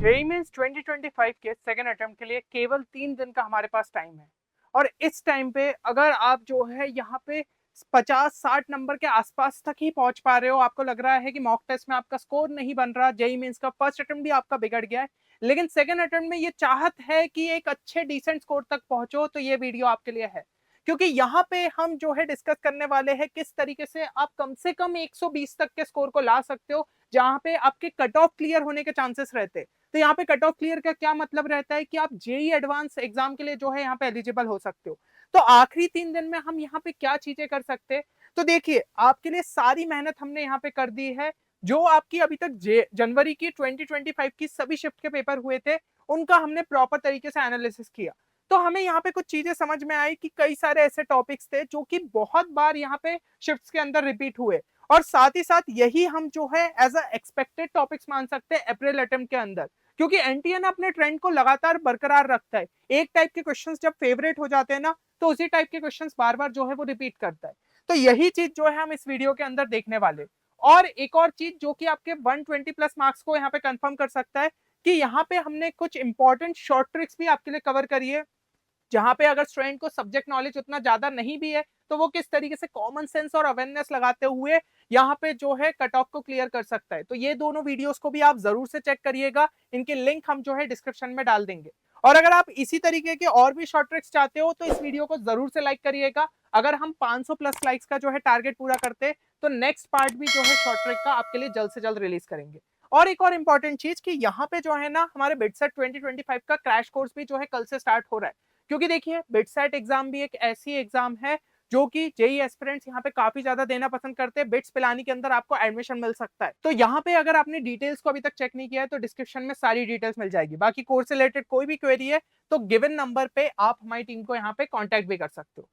JEE mains 2025 के second attempt के लिए केवल 3 दिन का हमारे पास टाइम है। और इस टाइम पे अगर आप जो है यहाँ पे 50-60 नंबर के आसपास तक ही पहुंच पा रहे हो, आपको लग रहा है कि मॉक टेस्ट में आपका स्कोर नहीं बन रहा, जेईई मेंस का फर्स्ट अटेम्प्ट भी आपका बिगड़ गया है, लेकिन सेकेंड अटेम्प्ट में ये चाहत है कि एक अच्छे डिसेंट स्कोर तक पहुंचो, तो ये वीडियो आपके लिए है। क्योंकि यहाँ पे हम जो है डिस्कस करने वाले हैं किस तरीके से आप कम से कम 120 तक के स्कोर को ला सकते हो, जहां पे आपके कट ऑफ क्लियर होने के चांसेस रहते हैं। तो यहाँ पे कट ऑफ क्लियर का क्या मतलब रहता है कि आप जेई एडवांस एग्जाम के लिए जो है यहाँ पे एलिजिबल हो सकते हो। तो आखिरी 3 दिन में हम यहाँ पे क्या चीजें कर सकते हैं, तो देखिए आपके लिए सारी मेहनत हमने यहाँ पे कर दी है। जो आपकी अभी तक जनवरी की 2025 की सभी शिफ्ट के पेपर हुए थे, उनका हमने प्रॉपर तरीके से एनालिसिस किया। तो हमें यहाँ पे कुछ चीजें समझ में आई कि कई सारे ऐसे टॉपिक्स थे जो कि बहुत बार यहाँ पे शिफ्ट्स के अंदर रिपीट हुए, और साथ ही साथ यही हम जो है एज अ एक्सपेक्टेड टॉपिक्स मान सकते हैं अप्रैल अटेम्प्ट के अंदर। क्योंकि एनटीए ना अपने ट्रेंड को लगातार बरकरार रखता है, एक टाइप के क्वेश्चंस जब फेवरेट हो जाते हैं ना, तो उसी टाइप के क्वेश्चंस बार बार जो है वो रिपीट करता है। तो यही चीज जो है हम इस वीडियो के अंदर देखने वाले। और एक और चीज जो कि आपके 120 प्लस मार्क्स को यहाँ पे कंफर्म कर सकता है, कि यहाँ पे हमने कुछ इंपॉर्टेंट शॉर्ट ट्रिक्स भी आपके लिए कवर करी है, जहां पे अगर स्टूडेंट को सब्जेक्ट नॉलेज उतना ज्यादा नहीं भी है, तो वो किस तरीके से कॉमन सेंस और अवेयरनेस लगाते हुए यहाँ पे जो है कट ऑफ को क्लियर कर सकता है। तो ये दोनों वीडियोस को भी आप जरूर से चेक करिएगा, इनके लिंक हम जो है डिस्क्रिप्शन में डाल देंगे। और अगर आप इसी तरीके के और भी शॉर्ट ट्रिक्स चाहते हो, तो इस वीडियो को जरूर से लाइक करिएगा। अगर हम 500 प्लस लाइक्स का जो है टारगेट पूरा करते, तो नेक्स्ट पार्ट भी जो है शॉर्ट ट्रिक का आपके लिए जल्द से जल्द रिलीज करेंगे। और एक और इंपॉर्टेंट चीज कि यहाँ पे जो है ना हमारे बिटसेट 2025 का क्रैश कोर्स भी जो है कल से स्टार्ट हो रहा है। क्योंकि देखिए बिटसेट एग्जाम भी एक ऐसी एग्जाम है जो कि जेई एस्पिरेंट्स यहाँ पे काफी ज्यादा देना पसंद करते हैं। बिट्स पिलानी के अंदर आपको एडमिशन मिल सकता है। तो यहाँ पे अगर आपने डिटेल्स को अभी तक चेक नहीं किया है, तो डिस्क्रिप्शन में सारी डिटेल्स मिल जाएगी। बाकी कोर्स से रिलेटेड कोई भी क्वेरी है, तो गिवन नंबर पे आप हमारी टीम को यहाँ पे कॉन्टेक्ट भी कर सकते हो।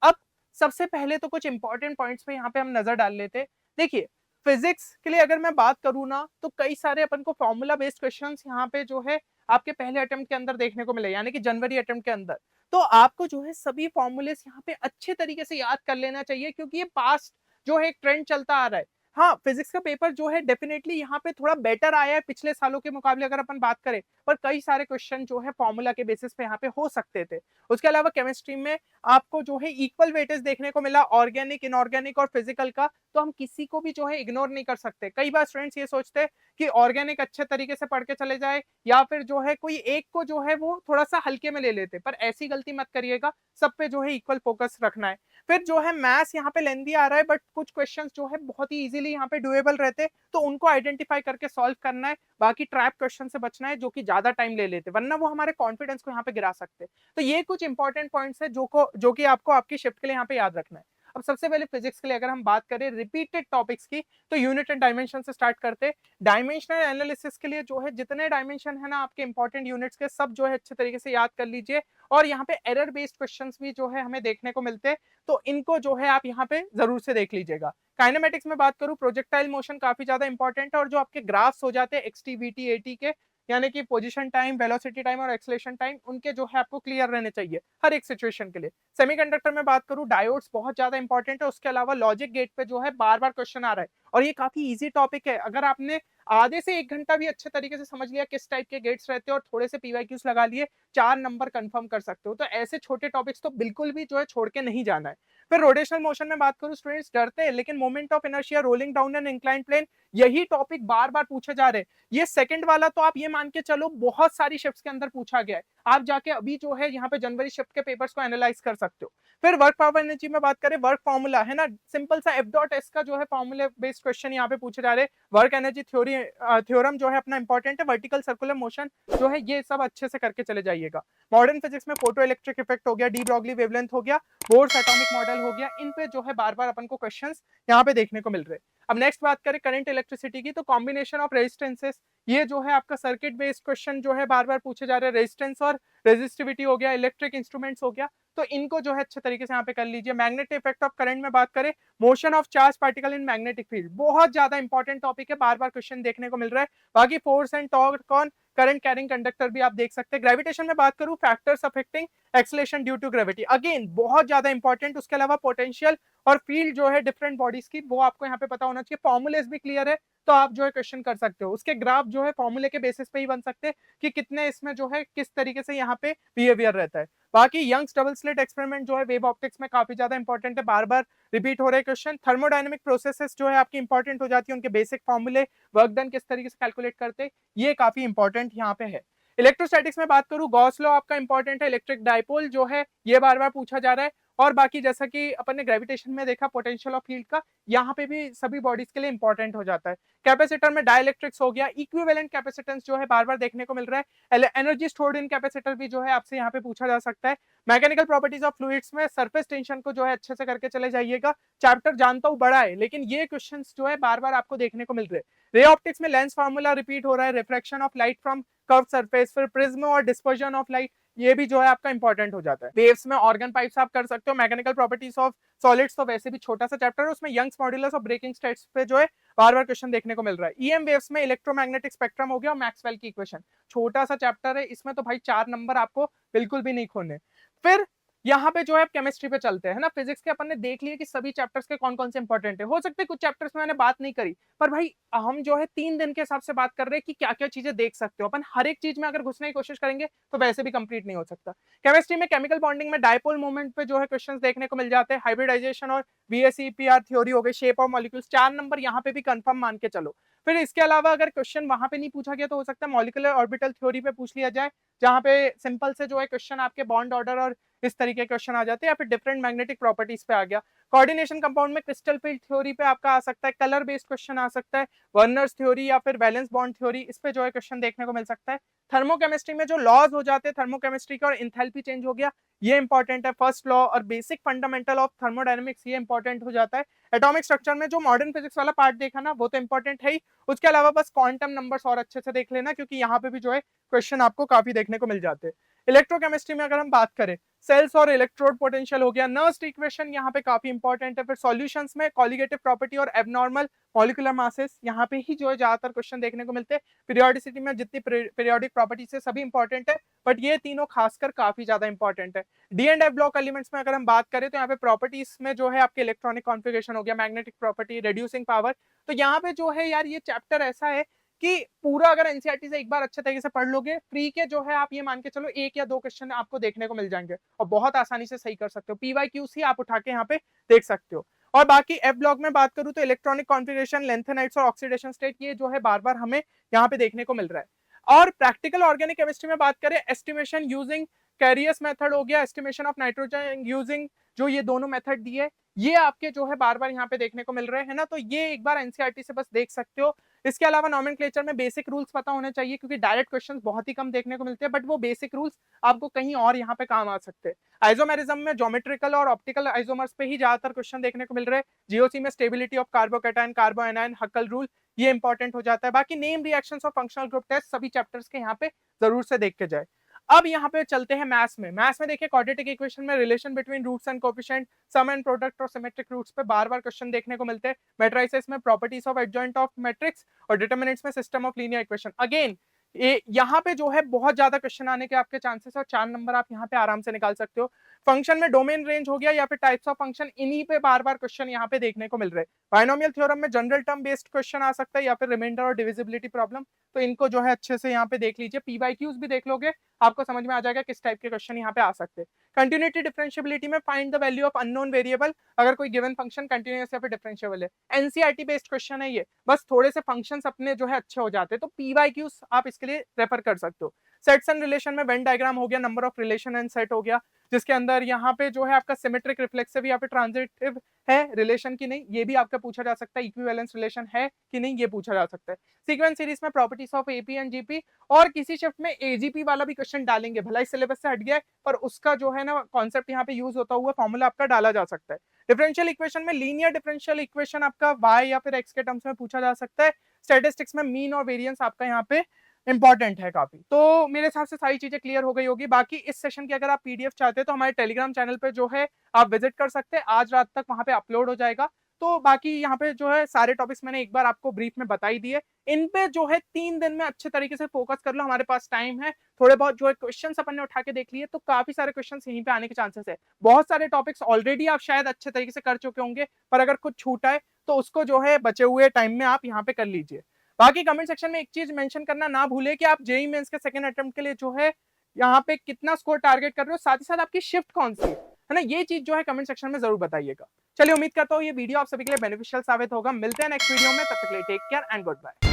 अब सबसे पहले तो कुछ इंपॉर्टेंट पॉइंट्स पे यहाँ पे हम नजर डाल लेते। देखिए फिजिक्स के लिए अगर मैं बात करूँ ना, तो कई सारे अपन को फॉर्मूला बेस्ड क्वेश्चंस यहाँ पे जो है आपके पहले अटेम्प्ट के अंदर देखने को मिले, यानी कि जनवरी अटेम्प्ट के अंदर। तो आपको जो है सभी फॉर्मूलेस यहाँ पे अच्छे तरीके से याद कर लेना चाहिए, क्योंकि ये पास्ट जो है एक ट्रेंड चलता आ रहा है। हाँ, फिजिक्स का पेपर जो है डेफिनेटली यहाँ पे थोड़ा बेटर आया है पिछले सालों के मुकाबले अगर अपन बात करें, पर कई सारे क्वेश्चन जो है फॉर्मूला के बेसिस पे यहाँ पे हो सकते थे। उसके अलावा केमिस्ट्री में आपको जो है इक्वल वेटेज देखने को मिला, ऑर्गेनिक, इनऑर्गेनिक और फिजिकल का। तो हम किसी को भी जो है इग्नोर नहीं कर सकते। कई बार स्टूडेंट्स ये सोचते हैं कि ऑर्गेनिक अच्छे तरीके से पढ़ के चले जाए, या फिर जो है कोई एक को जो है वो थोड़ा सा हल्के में ले लेते, पर ऐसी गलती मत करिएगा। सब पे जो है इक्वल फोकस रखना है। फिर जो है मैथ्स यहाँ पे लेंदी आ रहा है, बट कुछ क्वेश्चंस जो है बहुत ही इजीली यहाँ पे डुएबल रहते, तो उनको आइडेंटिफाई करके सॉल्व करना है। बाकी ट्रैप क्वेश्चन से बचना है जो कि ज्यादा टाइम ले लेते, वरना वो हमारे कॉन्फिडेंस को यहाँ पे गिरा सकते। तो ये कुछ इंपॉर्टेंट पॉइंट्स है जो कि आपको आपकी शिफ्ट के लिए यहाँ पे याद रखना है। अब सबसे पहले फिजिक्स के लिए अगर हम बात करें रिपीटेड टॉपिक्स की, तो यूनिट एंड डायमेंशन से स्टार्ट करते। डायमेंशनल एनालिसिस के लिए जो है जितने डायमेंशन है ना आपके इंपॉर्टेंट यूनिट्स के, सब जो है अच्छे तरीके से याद कर लीजिए। और यहाँ पे एरर बेस्ड क्वेश्चंस भी जो है हमें देखने को मिलते हैं, तो इनको जो है आप यहाँ पे जरूर से देख लीजिएगा। काइनेमेटिक्स में बात करूं, प्रोजेक्टाइल मोशन काफी ज्यादा इंपॉर्टेंट है, और जो आपके ग्राफ्स हो जाते हैं एक्सटी वीटी एटी के, यानी कि पोजीशन टाइम, वेलोसिटी टाइम और एक्सेलेरेशन टाइम, उनके जो है आपको क्लियर रहने चाहिए हर एक सिचुएशन के लिए। सेमीकंडक्टर में बात करूं, डायोड्स बहुत ज्यादा इंपॉर्टेंट है। उसके अलावा लॉजिक गेट पे जो है बार बार क्वेश्चन आ रहा है, और ये काफी इजी टॉपिक है। अगर आपने आधे से 1 घंटा भी अच्छे तरीके से समझ लिया किस टाइप के गेट्स रहते हैं, और थोड़े से पीवाईक्यूज लगा लिए, 4 नंबर कंफर्म कर सकते हो। तो ऐसे छोटे टॉपिक्स तो बिल्कुल भी जो है छोड़ के नहीं जाना है। फिर रोटेशनल मोशन में बात करूं, स्टूडेंट्स डरते हैं, लेकिन moment of inertia, rolling down and incline plane, यही टॉपिक बार बार पूछे जा रहे हैं। ये सेकंड वाला तो आप ये मान के चलो बहुत सारी शिफ्ट्स के अंदर पूछा गया है। आप जाके अभी जो है यहाँ पे जनवरी शिफ्ट के पेपर्स को एनालाइज कर सकते हो। फिर वर्क पावर एनर्जी में बात करें, वर्क फॉर्मूला है ना, सिंपल सा एफ डॉट एस का जो है फॉर्मूला बेस्ड क्वेश्चन यहाँ पे पूछे जा रहे हैं। वर्क एनर्जी थ्योरी थ्योरम जो है अपना इंपॉर्टेंट है। वर्टिकल सर्कुलर मोशन जो है ये सब अच्छे से करके चले जाइएगा। मॉडर्न फिजिक्स में फोटो इलेक्ट्रिक इफेक्ट हो गया, डी ब्रॉगली वेवलेंथ हो गया, बोर्स एटॉमिक मॉडल हो गया, इन पे जो है बार बार अपन को क्वेश्चंस यहाँ पे देखने को मिल रहे हैं। अब नेक्स्ट बात करें करंट इलेक्ट्रिसिटी की, तो कॉम्बिनेशन ऑफ रेजिस्टेंसेस, ये जो है आपका सर्किट बेस्ड क्वेश्चन जो है बार बार पूछे जा रहे हैं। रेजिस्टेंस और रेजिस्टिविटी हो गया, इलेक्ट्रिक इंस्ट्रूमेंट्स हो गया, तो इनको जो है अच्छे तरीके से यहाँ पे कर लीजिए। मैग्नेटिक इफेक्ट ऑफ करंट में बात करें, motion of charge particle in magnetic field, बहुत ज्यादा इंपॉर्टेंट टॉपिक है, बार बार क्वेश्चन देखने को मिल रहा है। बाकी force and torque on current carrying conductor भी आप देख सकते हैं। ग्रेविटेशन में बात करूं, factors affecting acceleration due to gravity, again बहुत ज्यादा इंपॉर्टेंट। उसके अलावा पोटेंशियल और फील्ड जो है डिफरेंट बॉडीज की, वो आपको यहाँ पे पता होना चाहिए। फॉर्मुलेस भी क्लियर है तो आप जो है क्वेश्चन कर सकते हो। उसके ग्राफ जो है फॉर्मूले के बेसिस पे ही बन सकते हैं कि कितने इसमें जो है किस तरीके से यहाँ पे बिहेवियर रहता है। बाकी यंग्स डबल स्लिट एक्सपेरिमेंट जो है वेव ऑप्टिक्स में काफी ज्यादा इंपॉर्टेंट है, बार बार रिपीट हो रहे क्वेश्चन। थर्मोडायनेमिक प्रोसेसेस जो है आपकी इंपॉर्टेंट हो जाती है, उनके बेसिक फॉर्मूले, वर्क डन किस तरीके से कैलकुलेट करते, ये काफी इंपॉर्टेंट यहाँ पे है। इलेक्ट्रोस्टैटिक्स में बात करूं, गॉस लॉ आपका इंपॉर्टेंट है, इलेक्ट्रिक डाइपोल जो है ये बार बार पूछा जा रहा है। और बाकी जैसा कि अपन ने ग्रेविटेशन में देखा पोटेंशियल ऑफ फील्ड का, यहाँ पे भी सभी बॉडीज के लिए इंपॉर्टेंट हो जाता है। कैपेसिटर में डाइलेक्ट्रिक्स हो गया, इक्विवेलेंट कैपेसिटेंस जो है बार बार देखने को मिल रहा है। एनर्जी स्टोर्ड इन कैपेसिटर भी जो है आपसे यहाँ पे पूछा जा सकता है। मैकेनिकल प्रॉपर्टीज ऑफ फ्लूइड्स में सरफेस टेंशन को जो है अच्छे से करके चले जाइएगा। चैप्टर जानता हूँ बड़ा है, लेकिन ये क्वेश्चंस जो है बार बार आपको देखने को मिल रहे हैं। रे ऑप्टिक्स में लेंस फार्मूला रिपीट हो रहा है, refraction of light from curve surface, फिर प्रिज्म और डिस्पर्जन ऑफ लाइट, ये भी जो है आपका इंपॉर्टेंट हो जाता है। वेव्स में ऑर्गन पाइप्स आप कर सकते हो। मैकेनिकल प्रॉपर्टीज ऑफ सॉलिड्स तो वैसे भी छोटा सा चैप्टर है, उसमें यंग्स मॉड्यूलस और ब्रेकिंग स्टेट्स पे जो है बार बार क्वेश्चन देखने को मिल रहा है। ईएम वेव्स में इलेक्ट्रोमैग्नेटिक स्पेक्ट्रम हो गया और मैक्सवेल की इक्वेशन, छोटा सा चैप्टर है, इसमें तो भाई 4 नंबर आपको बिल्कुल भी नहीं खोने। फिर यहाँ पे जो है केमिस्ट्री पे चलते हैं ना। फिजिक्स के अपन ने देख लिया कि सभी चैप्टर्स के कौन कौन से इंपॉर्टेंट है। हो सकते हैं कुछ चैप्टर्स में मैंने बात नहीं करी, पर भाई हम जो है 3 दिन के हिसाब से बात कर रहे हैं कि क्या क्या चीजें देख सकते हो। अपन हर एक चीज में अगर घुसने की कोशिश करेंगे तो वैसे भी कंप्लीट नहीं हो सकता। केमिस्ट्री में केमिकल बॉन्डिंग में डायपोल मूवमेंट पे जो है क्वेश्चंस देखने को मिल जाते हैं। हाइब्रिडाइजेशन और VSEPR थ्योरी हो गई, शेप ऑफ मॉलिक्यूल्स, 4 नंबर यहाँ पे भी कंफर्म मान के चलो। फिर इसके अलावा अगर क्वेश्चन वहां पे नहीं पूछा गया तो हो सकता है मॉलिक्यूलर ऑर्बिटल थ्योरी पे पूछ लिया जाए, जहां पे सिंपल से जो है क्वेश्चन आपके बॉन्ड ऑर्डर और इस तरीके के क्वेश्चन आ जाते हैं, या फिर डिफरेंट मैग्नेटिक प्रॉपर्टीज पे आ गया। कोऑर्डिनेशन कंपाउंड में क्रिस्टल फील्ड थ्योरी पे आपका आ सकता है, कलर बेस्ड क्वेश्चन आ सकता है, वर्नर्स थ्योरी या फिर वैलेंस बॉन्ड थ्योरी, इस पे जो है क्वेश्चन देखने को मिल सकता है। थर्मोकेमिस्ट्री में जो लॉज हो जाते हैं थर्मोकेमिस्ट्री का, और इंथैल्पी चेंज हो गया, ये इंपॉर्टेंट है। फर्स्ट लॉ और बेसिक फंडामेंटल ऑफ थर्मोडायनेमिक्स, ये इंपॉर्टेंट हो जाता है। एटॉमिक स्ट्रक्चर में जो मॉडर्न फिजिक्स वाला पार्ट देखा ना, वो तो इंपॉर्टेंट है ही। उसके अलावा बस क्वांटम नंबर्स और अच्छे से देख लेना, क्योंकि यहाँ पे भी जो है क्वेश्चन आपको काफी देखने को मिल जाते हैं। इलेक्ट्रोकेमिस्ट्री में अगर हम बात करें, सेल्स और इलेक्ट्रोड पोटेंशियल हो गया, नर्स्ट इक्वेशन यहाँ पे काफी इंपॉर्टेंट है। फिर सॉल्यूशंस में कॉलिगेटिव प्रॉपर्टी और एबनॉर्मल मॉलिक्यूलर मासेस, यहाँ पे ही जो है ज्यादातर क्वेश्चन देखने को मिलते हैं। पीरियोडिसिटी में जितनी पीरियोडिक प्रॉपर्टीज है सभी इंपॉर्टेंट है, बट ये तीनों खासकर काफी ज्यादा इंपॉर्टेंट है। D and F block elements में अगर हम बात करें तो यहाँ पे प्रॉपर्टीज में जो है आपके इलेक्ट्रॉनिक कॉन्फ़िगरेशन हो गया, मैग्नेटिक प्रॉपर्टी, रिड्यूसिंग पावर। तो यहाँ पे जो है यार ये चैप्टर ऐसा है कि पूरा अगर एनसीईआरटी से एक बार अच्छे तरीके से पढ़ लोगे, फ्री के जो है आप ये मान के चलो 1 या 2 क्वेश्चन आपको देखने को मिल जाएंगे और बहुत आसानी से सही कर सकते हो। PYQs ही आप उठा के यहाँ पे देख सकते हो। और बाकी एफ ब्लॉक में बात करूं तो इलेक्ट्रॉनिक कॉन्फ़िगरेशन, लेंथेनाइट्स और ऑक्सीडेशन स्टेट, ये जो है बार बार हमें यहाँ पे देखने को मिल रहा है। और प्रैक्टिकल ऑर्गेनिक केमिस्ट्री में बात करें, एस्टिमेशन यूजिंग कैरियस मेथड हो गया, एस्टिमेशन ऑफ नाइट्रोजन यूजिंग, जो ये दोनों मेथड दिए, ये आपके जो है बार बार यहाँ पे देखने को मिल रहे हैं ना, तो ये एक बार एनसीईआरटी से बस देख सकते हो। इसके अलावा नॉमेनक्लेचर में बेसिक रूल्स पता होने चाहिए, क्योंकि डायरेक्ट क्वेश्चंस बहुत ही कम देखने को मिलते हैं, बट वो बेसिक रूल्स आपको कहीं और यहाँ पे काम आ सकते हैं। आइसोमेरिज्म में ज्योमेट्रिकल और ऑप्टिकल आइसोमर्स पे ही ज्यादातर क्वेश्चन देखने को मिल रहे हैं। जीओसी में स्टेबिलिटी ऑफ कार्बोकैटायन, कार्बोएनायन, हक्कल रूल, ये इंपॉर्टेंट हो जाता है। बाकी नेम रिएक्शंस और फंक्शनल ग्रुप टेस्ट सभी चैप्टर्स के यहाँ पे जरूर से देख के जाए। अब यहाँ पे चलते हैं मैथ्स में। मैथ्स में देखिए क्वाड्रेटिक इक्वेशन में relation between roots and coefficient, sum and product और सिमेट्रिक रूट्स पे बार बार क्वेश्चन देखने को मिलते हैं। मैट्रिसेस में properties of adjoint of matrix और डिटरमिनेंट्स में system of linear equation. Again यहाँ पे जो है बहुत ज्यादा क्वेश्चन आने के आपके चांसेस और 4 नंबर आप यहाँ पे आराम से निकाल सकते हो। फंक्शन में डोमेन रेंज हो गया या फिर टाइप्स ऑफ फंक्शन, इन्हीं पे बार बार क्वेश्चन यहाँ पे देखने को मिल रहे हैं। बाइनोमियल थ्योरम में जनरल टर्म बेस्ड क्वेश्चन आ सकता है या फिर रिमाइंडर और डिविजिबिलिटी प्रॉब्लम, तो इनको जो है अच्छे से यहाँ पे देख लीजिए। PYQs भी देख लोगे, आपको समझ में आ जाएगा किस टाइप के क्वेश्चन यहाँ पे आ सकते हैं। कंटिन्यूटी डिफरेंशिएबिलिटी में find the value of unknown variable, अगर कोई गिवन फंक्शन कंटिन्यूअस या फिर डिफरेंशिएबल है। एनसीईआरटी बेस्ड क्वेश्चन है ये, बस थोड़े से फंक्शंस अपने जो है अच्छे हो जाते हैं, तो PYQs आप इसके लिए रेफर कर सकते हो। सेट्स एंड रिलेशन में वेन डायग्राम हो गया, number of relation and set हो गया, जिसके अंदर यहाँ पे जो है आपका सिमेट्रिक, रिफ्लेक्सिव या फिर ट्रांजिटिव है रिलेशन की नहीं, ये भी आपका पूछा जा सकता है। इक्विवेलेंस रिलेशन है कि नहीं, ये पूछा जा सकता है। सीक्वेंस सीरीज में properties of AP and GP, और किसी शिफ्ट में एजीपी वाला भी क्वेश्चन डालेंगे, भला इस सिलेबस से हट गया है, पर उसका जो है ना कॉन्सेप्ट यहाँ पे यूज होता हुआ फॉर्मूला आपका डाला जा सकता है। डिफरेंशियल इक्वेशन में लीनियर डिफरेंशियल इक्वेशन आपका y या फिर x के टर्म्स में पूछा जा सकता है। स्टैटिस्टिक्स में मीन और वेरिएंस आपका यहाँ पे इंपॉर्टेंट है काफी। तो मेरे हिसाब से सारी चीजें क्लियर हो गई होगी। बाकी इस सेशन की अगर आप पीडीएफ चाहते हैं तो हमारे टेलीग्राम चैनल पे जो है आप विजिट कर सकते हैं, आज रात तक वहां पे अपलोड हो जाएगा। तो बाकी यहाँ पे जो है सारे टॉपिक्स मैंने एक बार आपको ब्रीफ में बता ही दिए। इन पे जो है 3 दिन में अच्छे तरीके से फोकस कर लो, हमारे पास टाइम है। थोड़े बहुत जो है क्वेश्चन अपन ने उठा के देख लिए, तो काफी सारे क्वेश्चन यहीं पे आने के चांसेस है। बहुत सारे टॉपिक्स ऑलरेडी आप शायद अच्छे तरीके से कर चुके होंगे, पर अगर कुछ छूटा है तो उसको जो है बचे हुए टाइम में आप यहाँ पे कर लीजिए। बाकी कमेंट सेक्शन में एक चीज मेंशन करना ना भूले कि आप जेईई मेंस के सेकंड अटेम्प्ट के लिए जो है यहाँ पे कितना स्कोर टारगेट कर रहे हो, साथ ही साथ आपकी शिफ्ट कौन सी है ना, ये चीज जो है कमेंट सेक्शन में जरूर बताइएगा। चलिए, उम्मीद करता हूँ ये वीडियो आप सभी के लिए बेनिफिशियल साबित होगा। मिलते हैं नेक्स्ट वीडियो में, तब तक के लिए take care and good bye.